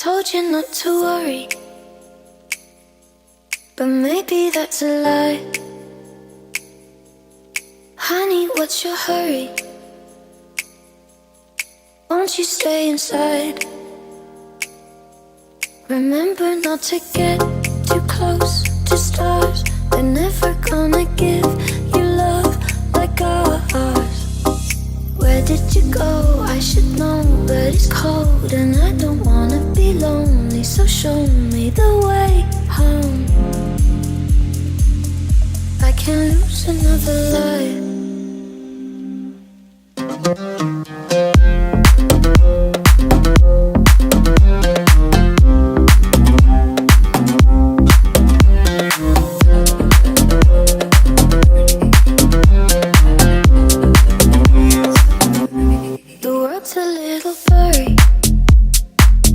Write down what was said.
told you not to worry, but maybe that's a lie. Honey, what's your hurry? Won't you stay inside? Remember not to get too close to stars. They're never gonna give you love like ours. Where did you go? I should know, but it's cold and I don't wanna be lonely. So show me the way home. I can't lose another life.